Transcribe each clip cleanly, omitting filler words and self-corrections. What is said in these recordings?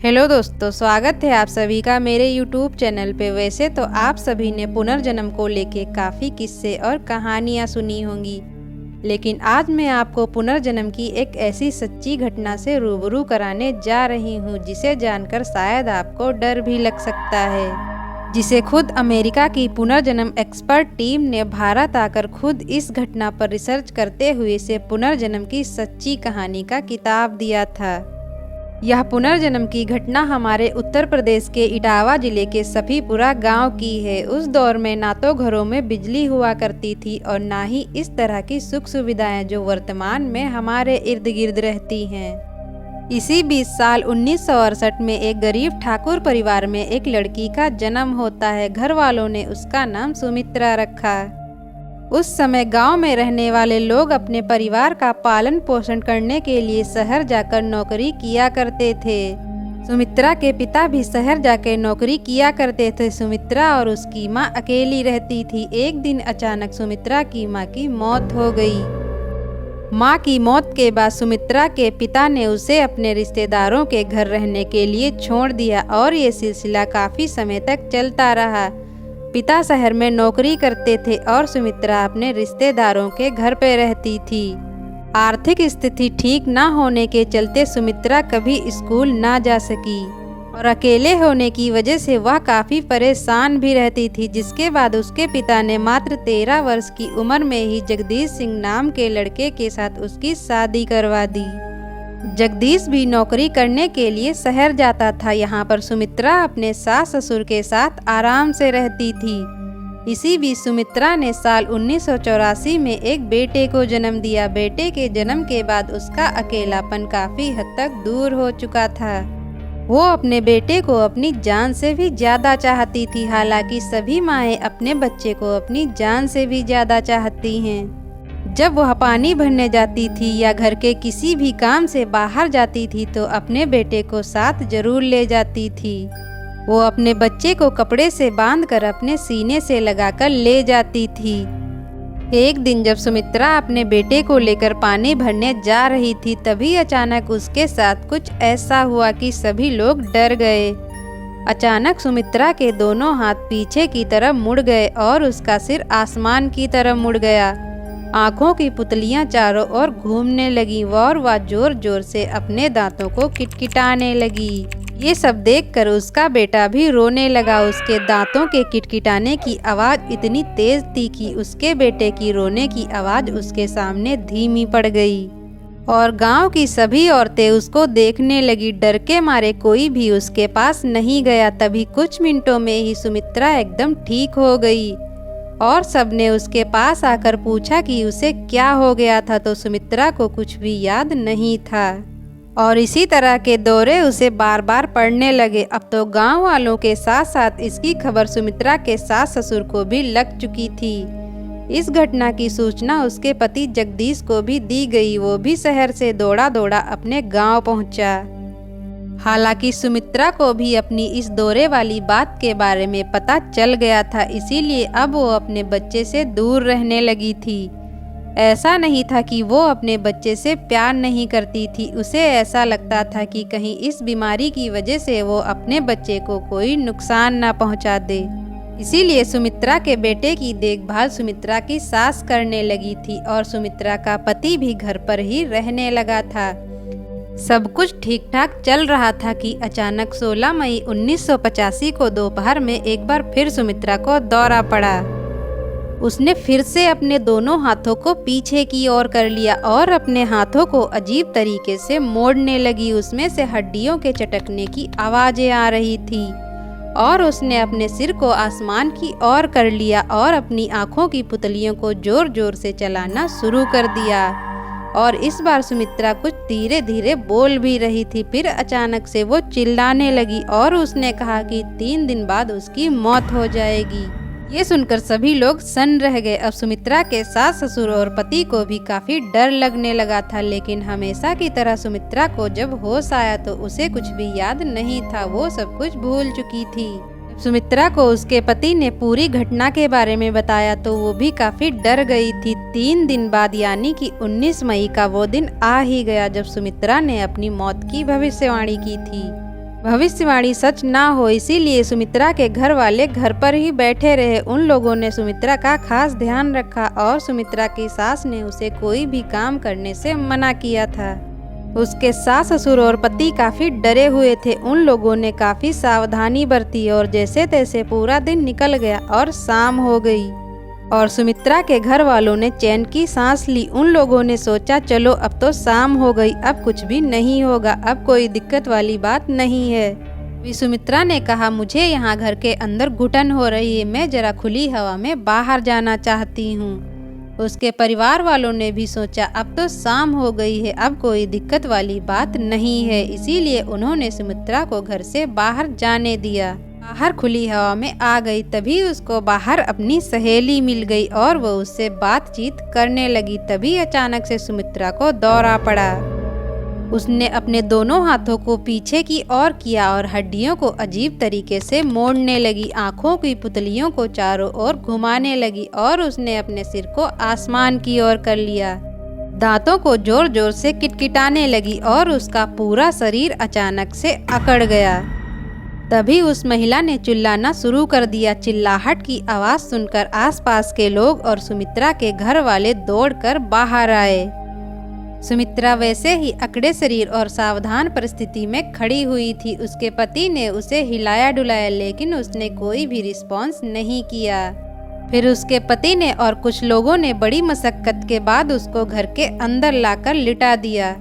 Hello दोस्तों, स्वागत है आप सभी का मेरे YouTube चैनल पे। वैसे तो आप सभी ने पुनर्जन्म को लेके काफ़ी किस्से और कहानियाँ सुनी होंगी, लेकिन आज मैं आपको पुनर्जन्म की एक ऐसी सच्ची घटना से रूबरू कराने जा रही हूँ जिसे जानकर शायद आपको डर भी लग सकता है, जिसे खुद अमेरिका की पुनर्जन्म एक्सपर्ट टीम ने भारत आकर खुद इस घटना पर रिसर्च करते हुए इसे पुनर्जन्म की सच्ची कहानी का किताब दिया था। यह पुनर्जन्म की घटना हमारे उत्तर प्रदेश के इटावा जिले के सफीपुरा गांव की है। उस दौर में ना तो घरों में बिजली हुआ करती थी और ना ही इस तरह की सुख सुविधाएं जो वर्तमान में हमारे इर्द गिर्द रहती हैं। इसी बीच साल 1968 में एक गरीब ठाकुर परिवार में एक लड़की का जन्म होता है। घर वालों ने उसका नाम सुमित्रा रखा। उस समय गांव में रहने वाले लोग अपने परिवार का पालन पोषण करने के लिए शहर जाकर नौकरी किया करते थे। सुमित्रा के पिता भी शहर जाकर नौकरी किया करते थे। सुमित्रा और उसकी मां अकेली रहती थी। एक दिन अचानक सुमित्रा की मां की मौत हो गई। मां की मौत के बाद सुमित्रा के पिता ने उसे अपने रिश्तेदारों के घर रहने के लिए छोड़ दिया और ये सिलसिला काफी समय तक चलता रहा। पिता शहर में नौकरी करते थे और सुमित्रा अपने रिश्तेदारों के घर पे रहती थी। आर्थिक स्थिति ठीक ना होने के चलते सुमित्रा कभी स्कूल ना जा सकी और अकेले होने की वजह से वह काफ़ी परेशान भी रहती थी। जिसके बाद उसके पिता ने मात्र 13 वर्ष की उम्र में ही जगदीश सिंह नाम के लड़के के साथ उसकी शादी करवा दी। जगदीश भी नौकरी करने के लिए शहर जाता था। यहाँ पर सुमित्रा अपने सास ससुर के साथ आराम से रहती थी। इसी बीच सुमित्रा ने साल 1984 में एक बेटे को जन्म दिया। बेटे के जन्म के बाद उसका अकेलापन काफ़ी हद तक दूर हो चुका था। वो अपने बेटे को अपनी जान से भी ज़्यादा चाहती थी। हालांकि सभी माएँ अपने बच्चे को अपनी जान से भी ज़्यादा चाहती हैं। जब वह पानी भरने जाती थी या घर के किसी भी काम से बाहर जाती थी तो अपने बेटे को साथ जरूर ले जाती थी। वो अपने बच्चे को कपड़े से बांधकर अपने सीने से लगाकर ले जाती थी। एक दिन जब सुमित्रा अपने बेटे को लेकर पानी भरने जा रही थी तभी अचानक उसके साथ कुछ ऐसा हुआ कि सभी लोग डर गए। अचानक सुमित्रा के दोनों हाथ पीछे की तरफ मुड़ गए और उसका सिर आसमान की तरफ मुड़ गया। आंखों की पुतलियां चारों ओर घूमने लगी और वह जोर जोर से अपने दांतों को किटकिटाने लगी। ये सब देखकर उसका बेटा भी रोने लगा। उसके दांतों के किटकिटाने की आवाज़ इतनी तेज थी कि उसके बेटे की रोने की आवाज़ उसके सामने धीमी पड़ गई और गांव की सभी औरतें उसको देखने लगी। डर के मारे कोई भी उसके पास नहीं गया। तभी कुछ मिनटों में ही सुमित्रा एकदम ठीक हो गई और सबने उसके पास आकर पूछा कि उसे क्या हो गया था तो सुमित्रा को कुछ भी याद नहीं था और इसी तरह के दौरे उसे बार बार पड़ने लगे। अब तो गांव वालों के साथ साथ इसकी खबर सुमित्रा के सास ससुर को भी लग चुकी थी। इस घटना की सूचना उसके पति जगदीश को भी दी गई। वो भी शहर से दौड़ा दौड़ा अपने गांव पहुंचा। हालांकि सुमित्रा को भी अपनी इस दौरे वाली बात के बारे में पता चल गया था, इसीलिए अब वो अपने बच्चे से दूर रहने लगी थी। ऐसा नहीं था कि वो अपने बच्चे से प्यार नहीं करती थी, उसे ऐसा लगता था कि कहीं इस बीमारी की वजह से वो अपने बच्चे को कोई नुकसान ना पहुंचा दे। इसीलिए सुमित्रा के बेटे की देखभाल सुमित्रा की सास करने लगी थी और सुमित्रा का पति भी घर पर ही रहने लगा था। सब कुछ ठीक ठाक चल रहा था कि अचानक 16 मई 1985 को दोपहर में एक बार फिर सुमित्रा को दौरा पड़ा। उसने फिर से अपने दोनों हाथों को पीछे की ओर कर लिया और अपने हाथों को अजीब तरीके से मोड़ने लगी। उसमें से हड्डियों के चटकने की आवाज़ें आ रही थी और उसने अपने सिर को आसमान की ओर कर लिया और अपनी आंखों की पुतलियों को जोर जोर से चलाना शुरू कर दिया। और इस बार सुमित्रा कुछ धीरे धीरे बोल भी रही थी। फिर अचानक से वो चिल्लाने लगी और उसने कहा कि 3 दिन बाद उसकी मौत हो जाएगी। ये सुनकर सभी लोग सन्न रह गए। अब सुमित्रा के सास ससुर और पति को भी काफी डर लगने लगा था, लेकिन हमेशा की तरह सुमित्रा को जब होश आया तो उसे कुछ भी याद नहीं था। वो सब कुछ भूल चुकी थी। सुमित्रा को उसके पति ने पूरी घटना के बारे में बताया तो वो भी काफी डर गई थी। 3 दिन बाद यानी कि 19 मई का वो दिन आ ही गया जब सुमित्रा ने अपनी मौत की भविष्यवाणी की थी। भविष्यवाणी सच ना हो, इसीलिए सुमित्रा के घर वाले घर पर ही बैठे रहे। उन लोगों ने सुमित्रा का खास ध्यान रखा और सुमित्रा की सास ने उसे कोई भी काम करने से मना किया था। उसके सास ससुर और पति काफी डरे हुए थे। उन लोगों ने काफी सावधानी बरती और जैसे तैसे पूरा दिन निकल गया और शाम हो गई और सुमित्रा के घर वालों ने चैन की सांस ली। उन लोगों ने सोचा चलो अब तो शाम हो गई, अब कुछ भी नहीं होगा, अब कोई दिक्कत वाली बात नहीं है। सुमित्रा ने कहा मुझे यहाँ घर के अंदर घुटन हो रही है, मैं जरा खुली हवा में बाहर जाना चाहती हूँ। उसके परिवार वालों ने भी सोचा अब तो शाम हो गई है, अब कोई दिक्कत वाली बात नहीं है, इसीलिए उन्होंने सुमित्रा को घर से बाहर जाने दिया। बाहर खुली हवा में आ गई, तभी उसको बाहर अपनी सहेली मिल गई और वो उससे बातचीत करने लगी। तभी अचानक से सुमित्रा को दौरा पड़ा। उसने अपने दोनों हाथों को पीछे की ओर किया और हड्डियों को अजीब तरीके से मोड़ने लगी। आंखों की पुतलियों को चारों ओर घुमाने लगी और उसने अपने सिर को आसमान की ओर कर लिया। दांतों को जोर जोर से किटकिटाने लगी और उसका पूरा शरीर अचानक से अकड़ गया। तभी उस महिला ने चिल्लाना शुरू कर दिया। चिल्लाहट की आवाज सुनकर आसपास के लोग और सुमित्रा के घर वाले दौड़कर बाहर आए। सुमित्रा वैसे ही अकड़े शरीर और सावधान परिस्थिति में खड़ी हुई थी। उसके पति ने उसे हिलाया डुलाया, लेकिन उसने कोई भी रिस्पॉन्स नहीं किया। फिर उसके पति ने और कुछ लोगों ने बड़ी मशक्कत के बाद उसको घर के अंदर लाकर लिटा दिया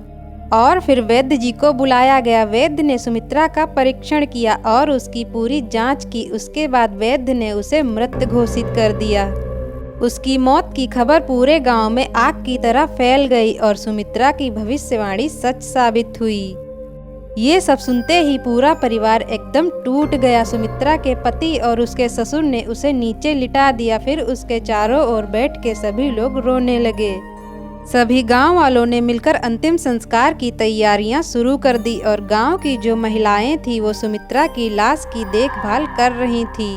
और फिर वैद्य जी को बुलाया गया। वैद्य ने सुमित्रा का परीक्षण किया और उसकी पूरी जांच की। उसके बाद वैद्य ने उसे मृत घोषित कर दिया। उसकी मौत की खबर पूरे गांव में आग की तरह फैल गई और सुमित्रा की भविष्यवाणी सच साबित हुई। ये सब सुनते ही पूरा परिवार एकदम टूट गया। सुमित्रा के पति और उसके ससुर ने उसे नीचे लिटा दिया। फिर उसके चारों ओर बैठ के सभी लोग रोने लगे। सभी गांव वालों ने मिलकर अंतिम संस्कार की तैयारियां शुरू कर दी और गांव की जो महिलाएं थी वो सुमित्रा की लाश की देखभाल कर रही थी।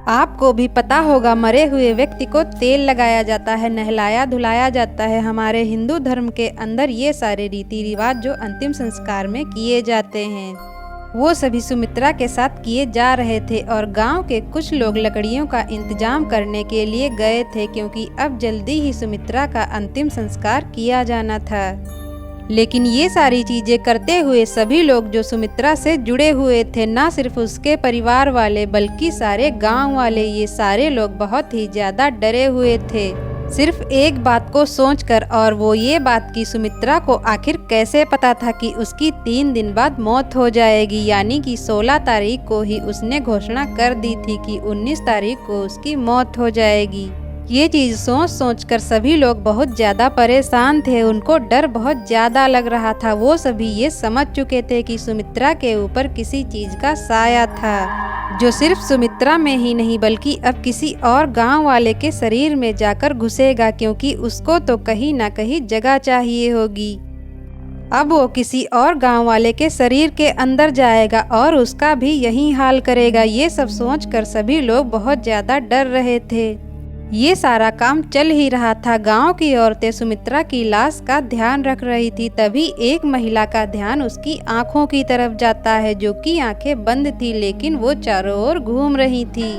आपको भी पता होगा, मरे हुए व्यक्ति को तेल लगाया जाता है, नहलाया धुलाया जाता है। हमारे हिंदू धर्म के अंदर ये सारे रीति रिवाज जो अंतिम संस्कार में किए जाते हैं वो सभी सुमित्रा के साथ किए जा रहे थे और गांव के कुछ लोग लकड़ियों का इंतजाम करने के लिए गए थे, क्योंकि अब जल्दी ही सुमित्रा का अंतिम संस्कार किया जाना था। लेकिन ये सारी चीजें करते हुए सभी लोग जो सुमित्रा से जुड़े हुए थे, ना सिर्फ उसके परिवार वाले बल्कि सारे गांव वाले, ये सारे लोग बहुत ही ज्यादा डरे हुए थे सिर्फ एक बात को सोचकर, और वो ये बात कि सुमित्रा को आखिर कैसे पता था कि उसकी 3 दिन बाद मौत हो जाएगी। यानी कि 16 तारीख को ही उसने घोषणा कर दी थी कि 19 तारीख को उसकी मौत हो जाएगी। ये चीज सोच सोच कर सभी लोग बहुत ज्यादा परेशान थे। उनको डर बहुत ज्यादा लग रहा था। वो सभी ये समझ चुके थे कि सुमित्रा के ऊपर किसी चीज का साया था, जो सिर्फ सुमित्रा में ही नहीं बल्कि अब किसी और गांव वाले के शरीर में जाकर घुसेगा, क्योंकि उसको तो कहीं ना कहीं जगह चाहिए होगी। अब वो किसी और गांव वाले के शरीर के अंदर जाएगा और उसका भी यही हाल करेगा। ये सब सोचकर सभी लोग बहुत ज्यादा डर रहे थे। ये सारा काम चल ही रहा था। गांव की औरतें सुमित्रा की लाश का ध्यान रख रही थी। तभी एक महिला का ध्यान उसकी आंखों की तरफ जाता है, जो कि आंखें बंद थी लेकिन वो चारों ओर घूम रही थी।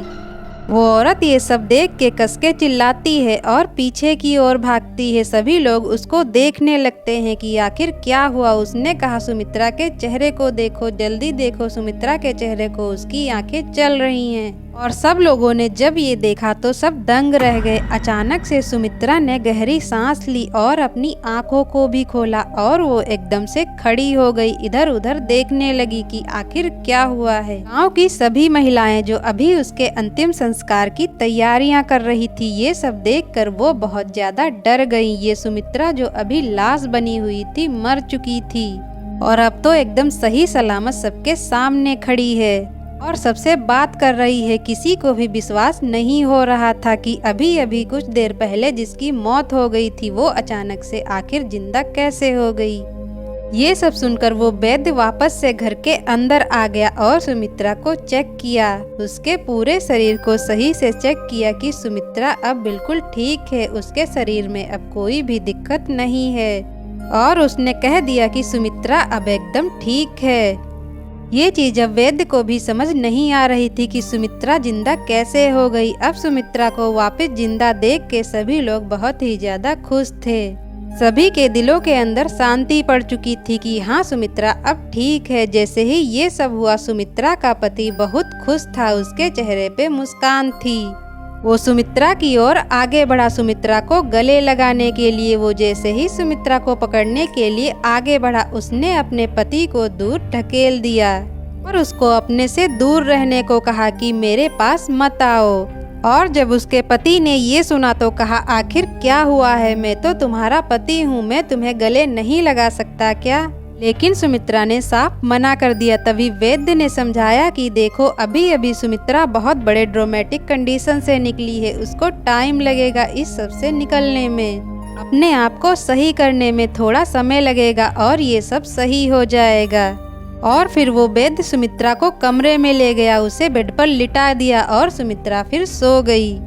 वो औरत ये सब देख के कस के चिल्लाती है और पीछे की ओर भागती है। सभी लोग उसको देखने लगते हैं कि आखिर क्या हुआ। उसने कहा सुमित्रा के चेहरे को देखो, जल्दी देखो सुमित्रा के चेहरे को, उसकी आंखें चल रही हैं। और सब लोगों ने जब ये देखा तो सब दंग रह गए। अचानक से सुमित्रा ने गहरी सांस ली और अपनी आंखों को भी खोला और वो एकदम से खड़ी हो गई। इधर उधर देखने लगी कि आखिर क्या हुआ है। गांव की सभी महिलाएं जो अभी उसके अंतिम संस्कार की तैयारियां कर रही थी, ये सब देखकर वो बहुत ज्यादा डर गई। ये सुमित्रा जो अभी लाश बनी हुई थी मर चुकी थी और अब तो एकदम सही सलामत सबके सामने खड़ी है और सबसे बात कर रही है। किसी को भी विश्वास नहीं हो रहा था कि अभी अभी कुछ देर पहले जिसकी मौत हो गई थी वो अचानक से आखिर जिंदा कैसे हो गई। ये सब सुनकर वो वैद्य वापस से घर के अंदर आ गया और सुमित्रा को चेक किया। उसके पूरे शरीर को सही से चेक किया कि सुमित्रा अब बिल्कुल ठीक है, उसके शरीर में अब कोई भी दिक्कत नहीं है और उसने कह दिया कि सुमित्रा अब एकदम ठीक है। ये चीज अब वैद्य को भी समझ नहीं आ रही थी कि सुमित्रा जिंदा कैसे हो गई। अब सुमित्रा को वापस जिंदा देख के सभी लोग बहुत ही ज्यादा खुश थे। सभी के दिलों के अंदर शांति पड़ चुकी थी कि हाँ, सुमित्रा अब ठीक है। जैसे ही ये सब हुआ, सुमित्रा का पति बहुत खुश था, उसके चेहरे पे मुस्कान थी। वो सुमित्रा की ओर आगे बढ़ा, सुमित्रा को गले लगाने के लिए। वो जैसे ही सुमित्रा को पकड़ने के लिए आगे बढ़ा, उसने अपने पति को दूर ढकेल दिया और उसको अपने से दूर रहने को कहा कि मेरे पास मत आओ। और जब उसके पति ने ये सुना तो कहा, आखिर क्या हुआ है? मैं तो तुम्हारा पति हूँ, मैं तुम्हें गले नहीं लगा सकता क्या? लेकिन सुमित्रा ने साफ मना कर दिया। तभी वैद्य ने समझाया कि देखो, अभी अभी सुमित्रा बहुत बड़े ड्रामेटिक कंडीशन से निकली है, उसको टाइम लगेगा इस सब से निकलने में, अपने आप को सही करने में थोड़ा समय लगेगा और ये सब सही हो जाएगा। और फिर वो वैद्य सुमित्रा को कमरे में ले गया, उसे बेड पर लिटा दिया और सुमित्रा फिर सो गई।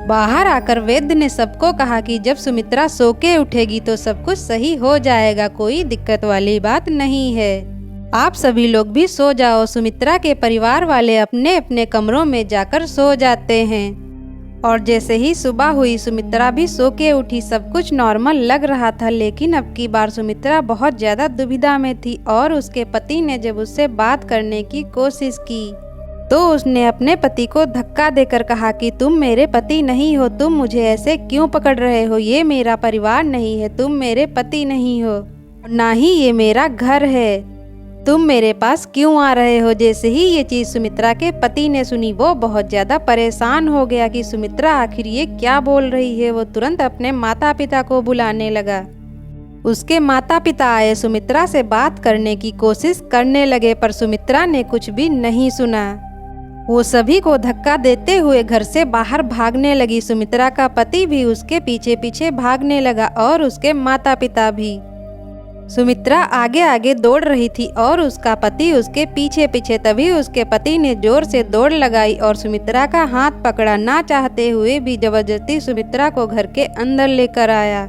बाहर आकर वैद्य ने सबको कहा कि जब सुमित्रा सो के उठेगी तो सब कुछ सही हो जाएगा, कोई दिक्कत वाली बात नहीं है। आप सभी लोग भी सो जाओ। सुमित्रा के परिवार वाले अपने अपने कमरों में जाकर सो जाते हैं। और जैसे ही सुबह हुई, सुमित्रा भी सो के उठी। सब कुछ नॉर्मल लग रहा था, लेकिन अब की बार सुमित्रा बहुत ज्यादा दुविधा में थी। और उसके पति ने जब उससे बात करने की कोशिश की तो उसने अपने पति को धक्का देकर कहा कि तुम मेरे पति नहीं हो, तुम मुझे ऐसे क्यों पकड़ रहे हो? ये मेरा परिवार नहीं है, तुम मेरे पति नहीं हो, ना ही ये मेरा घर है, तुम मेरे पास क्यों आ रहे हो? जैसे ही ये चीज सुमित्रा के पति ने सुनी, वो बहुत ज्यादा परेशान हो गया कि सुमित्रा आखिर ये क्या बोल रही है। वो तुरंत अपने माता पिता को बुलाने लगा। उसके माता पिता आए, सुमित्रा से बात करने की कोशिश करने लगे, पर सुमित्रा ने कुछ भी नहीं सुना। वो सभी को धक्का देते हुए घर से बाहर भागने लगी। सुमित्रा का पति भी उसके पीछे पीछे भागने लगा और उसके माता पिता भी। सुमित्रा आगे आगे दौड़ रही थी और उसका पति उसके पीछे पीछे। तभी उसके पति ने जोर से दौड़ लगाई और सुमित्रा का हाथ पकड़ा। ना चाहते हुए भी जबरदस्ती सुमित्रा को घर के अंदर लेकर आया।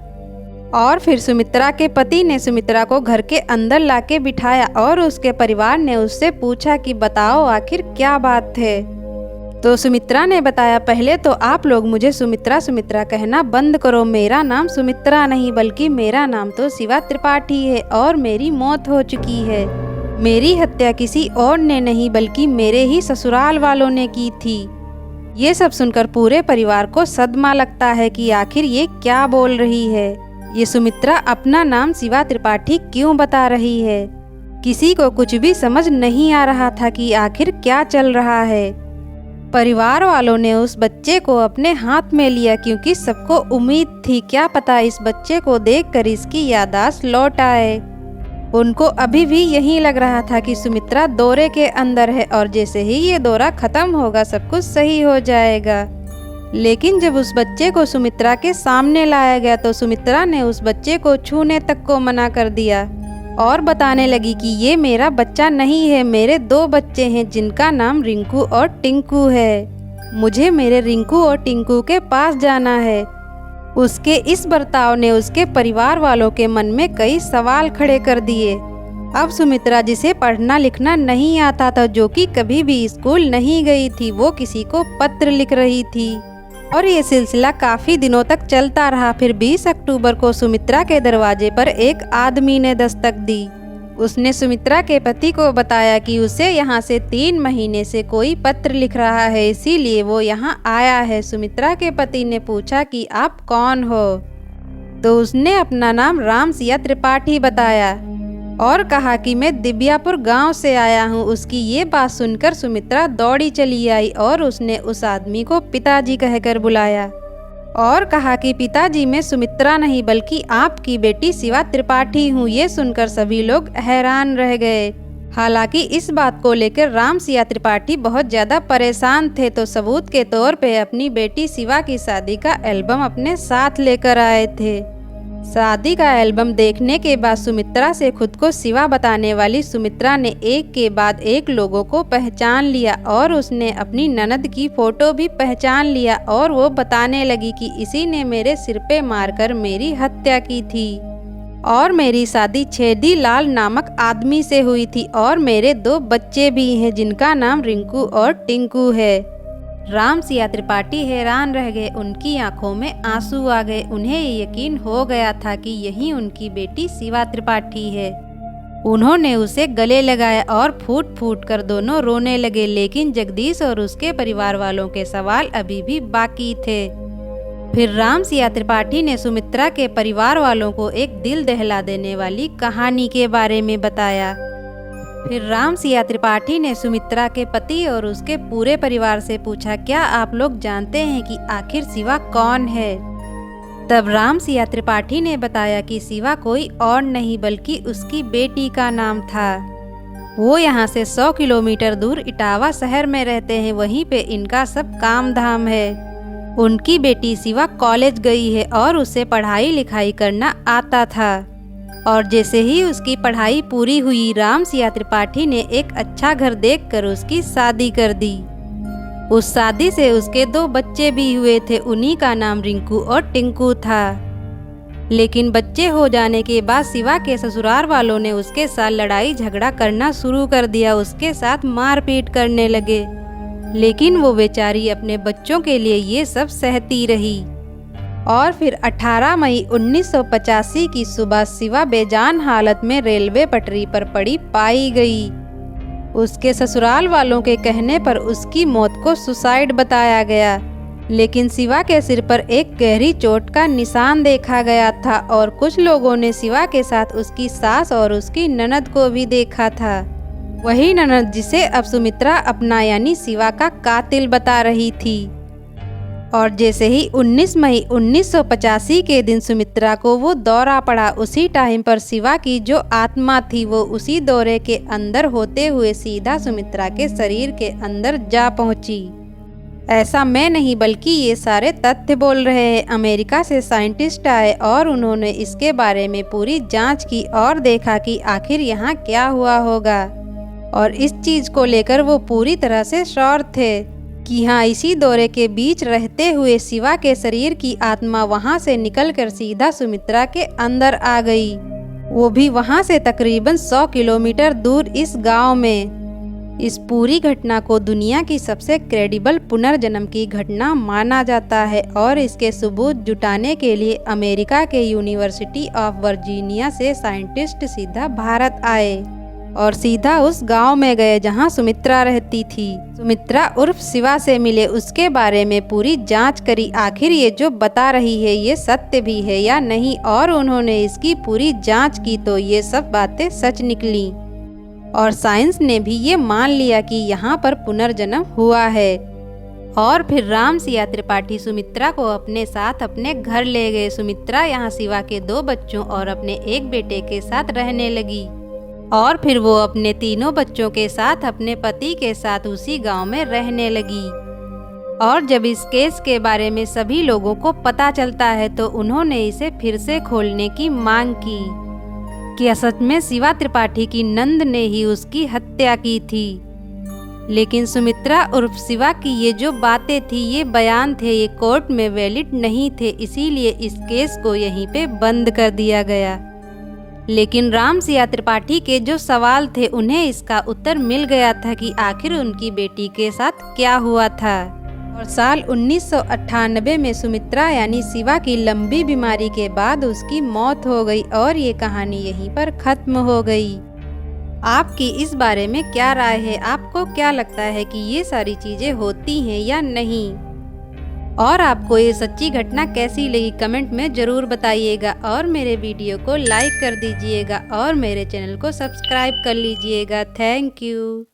और फिर सुमित्रा के पति ने सुमित्रा को घर के अंदर लाके बिठाया और उसके परिवार ने उससे पूछा कि बताओ आखिर क्या बात है। तो सुमित्रा ने बताया, पहले तो आप लोग मुझे सुमित्रा सुमित्रा कहना बंद करो। मेरा नाम सुमित्रा नहीं, बल्कि मेरा नाम तो शिवा त्रिपाठी है और मेरी मौत हो चुकी है। मेरी हत्या किसी और ने नहीं, बल्कि मेरे ही ससुराल वालों ने की थी। ये सब सुनकर पूरे परिवार को सदमा लगता है कि आखिर ये क्या बोल रही है। ये सुमित्रा अपना नाम शिवा त्रिपाठी क्यों बता रही है? किसी को कुछ भी समझ नहीं आ रहा था कि आखिर क्या चल रहा है। परिवार वालों ने उस बच्चे को अपने हाथ में लिया, क्योंकि सबको उम्मीद थी क्या पता इस बच्चे को देखकर इसकी याददाश्त लौट आए। उनको अभी भी यही लग रहा था कि सुमित्रा दौरे के अंदर है और जैसे ही ये दौरा खत्म होगा सब कुछ सही हो जाएगा। लेकिन जब उस बच्चे को सुमित्रा के सामने लाया गया तो सुमित्रा ने उस बच्चे को छूने तक को मना कर दिया और बताने लगी कि ये मेरा बच्चा नहीं है, मेरे 2 बच्चे हैं जिनका नाम रिंकू और टिंकू है। मुझे मेरे रिंकू और टिंकू के पास जाना है। उसके इस बर्ताव ने उसके परिवार वालों के मन में कई सवाल खड़े कर दिए। अब सुमित्रा, जिसे पढ़ना लिखना नहीं आता था, जो कि कभी भी स्कूल नहीं गई थी, वो किसी को पत्र लिख रही थी और ये सिलसिला काफी दिनों तक चलता रहा। फिर 20 अक्टूबर को सुमित्रा के दरवाजे पर एक आदमी ने दस्तक दी। उसने सुमित्रा के पति को बताया कि उसे यहाँ से 3 महीने से कोई पत्र लिख रहा है, इसीलिए वो यहाँ आया है। सुमित्रा के पति ने पूछा कि आप कौन हो? तो उसने अपना नाम रामसिया त्रिपाठी बताया और कहा कि मैं दिव्यापुर गांव से आया हूं। उसकी ये बात सुनकर सुमित्रा दौड़ी चली आई और उसने उस आदमी को पिताजी कहकर बुलाया और कहा कि पिताजी, मैं सुमित्रा नहीं बल्कि आपकी बेटी शिवा त्रिपाठी हूं। ये सुनकर सभी लोग हैरान रह गए। हालांकि इस बात को लेकर रामसिया त्रिपाठी बहुत ज्यादा परेशान थे, तो सबूत के तौर पे अपनी बेटी शिवा की शादी का एल्बम अपने साथ लेकर आए थे। शादी का एल्बम देखने के बाद सुमित्रा से खुद को शिवा बताने वाली सुमित्रा ने एक के बाद एक लोगों को पहचान लिया और उसने अपनी ननद की फोटो भी पहचान लिया और वो बताने लगी कि इसी ने मेरे सिर पे मारकर मेरी हत्या की थी। और मेरी शादी छेदी लाल नामक आदमी से हुई थी और मेरे 2 बच्चे भी हैं जिनका नाम रिंकू और टिंकू है। राम सिया त्रिपाठी हैरान रह गए, उनकी आंखों में आंसू आ गए। उन्हें यकीन हो गया था कि यही उनकी बेटी शिवा त्रिपाठी है। उन्होंने उसे गले लगाया और फूट फूट कर दोनों रोने लगे। लेकिन जगदीश और उसके परिवार वालों के सवाल अभी भी बाकी थे। फिर राम सिया त्रिपाठी ने सुमित्रा के परिवार वालों को एक दिल दहला देने वाली कहानी के बारे में बताया। फिर राम सिया त्रिपाठी ने सुमित्रा के पति और उसके पूरे परिवार से पूछा, क्या आप लोग जानते हैं कि आखिर शिवा कौन है? तब राम सिया त्रिपाठी ने बताया कि शिवा कोई और नहीं बल्कि उसकी बेटी का नाम था। वो यहाँ से 100 किलोमीटर दूर इटावा शहर में रहते हैं, वहीं पे इनका सब काम धाम है। उनकी बेटी शिवा कॉलेज गई है और उसे पढ़ाई लिखाई करना आता था। और जैसे ही उसकी पढ़ाई पूरी हुई, राम सिया त्रिपाठी ने एक अच्छा घर देखकर उसकी शादी कर दी। उस शादी से उसके 2 बच्चे भी हुए थे, उन्हीं का नाम रिंकू और टिंकू था। लेकिन बच्चे हो जाने के बाद शिवा के ससुराल वालों ने उसके साथ लड़ाई झगड़ा करना शुरू कर दिया, उसके साथ मारपीट करने लगे। लेकिन वो बेचारी अपने बच्चों के लिए ये सब सहती रही। और फिर 18 मई 1985 की सुबह शिवा बेजान हालत में रेलवे पटरी पर पड़ी पाई गई। उसके ससुराल वालों के कहने पर उसकी मौत को सुसाइड बताया गया। लेकिन शिवा के सिर पर एक गहरी चोट का निशान देखा गया था और कुछ लोगों ने शिवा के साथ उसकी सास और उसकी ननद को भी देखा था। वही ननद जिसे अब सुमित्रा अपना यानी शिवा का कातिल बता रही थी। और जैसे ही 19 मई 1985 के दिन सुमित्रा को वो दौरा पड़ा, उसी टाइम पर शिवा की जो आत्मा थी वो उसी दौरे के अंदर होते हुए सीधा सुमित्रा के शरीर के अंदर जा पहुंची। ऐसा मैं नहीं बल्कि ये सारे तथ्य बोल रहे हैं। अमेरिका से साइंटिस्ट आए और उन्होंने इसके बारे में पूरी जांच की और देखा कि आखिर यहाँ क्या हुआ होगा। और इस चीज़ को लेकर वो पूरी तरह से श्योर थे कि हाँ, इसी दौरे के बीच रहते हुए शिवा के शरीर की आत्मा वहाँ से निकलकर सीधा सुमित्रा के अंदर आ गई, वो भी वहाँ से तकरीबन 100 किलोमीटर दूर इस गांव में। इस पूरी घटना को दुनिया की सबसे क्रेडिबल पुनर्जन्म की घटना माना जाता है और इसके सबूत जुटाने के लिए अमेरिका के यूनिवर्सिटी ऑफ वर्जीनिया से साइंटिस्ट सीधा भारत आए और सीधा उस गांव में गए जहां सुमित्रा रहती थी। सुमित्रा उर्फ शिवा से मिले, उसके बारे में पूरी जांच करी, आखिर ये जो बता रही है ये सत्य भी है या नहीं। और उन्होंने इसकी पूरी जांच की तो ये सब बातें सच निकली और साइंस ने भी ये मान लिया कि यहाँ पर पुनर्जन्म हुआ है। और फिर राम सिया त्रिपाठी सुमित्रा को अपने साथ अपने घर ले गए। सुमित्रा यहाँ शिवा के 2 बच्चों और अपने एक बेटे के साथ रहने लगी और फिर वो अपने 3 बच्चों के साथ अपने पति के साथ उसी गांव में रहने लगी। और जब इस केस के बारे में सभी लोगों को पता चलता है तो उन्होंने इसे फिर से खोलने की मांग की कि सच में शिवा त्रिपाठी की नंद ने ही उसकी हत्या की थी। लेकिन सुमित्रा उर्फ शिवा की ये जो बातें थी, ये बयान थे, ये कोर्ट में वैलिड नहीं थे, इसीलिए इस केस को यहीं पे बंद कर दिया गया। लेकिन राम सिया त्रिपाठी के जो सवाल थे उन्हें इसका उत्तर मिल गया था कि आखिर उनकी बेटी के साथ क्या हुआ था। और साल 1998 में सुमित्रा यानी शिवा की लंबी बीमारी के बाद उसकी मौत हो गई और ये कहानी यहीं पर खत्म हो गई। आपकी इस बारे में क्या राय है? आपको क्या लगता है कि ये सारी चीजें होती हैं या नहीं? और आपको ये सच्ची घटना कैसी लगी कमेंट में ज़रूर बताइएगा और मेरे वीडियो को लाइक कर दीजिएगा और मेरे चैनल को सब्सक्राइब कर लीजिएगा। Thank you.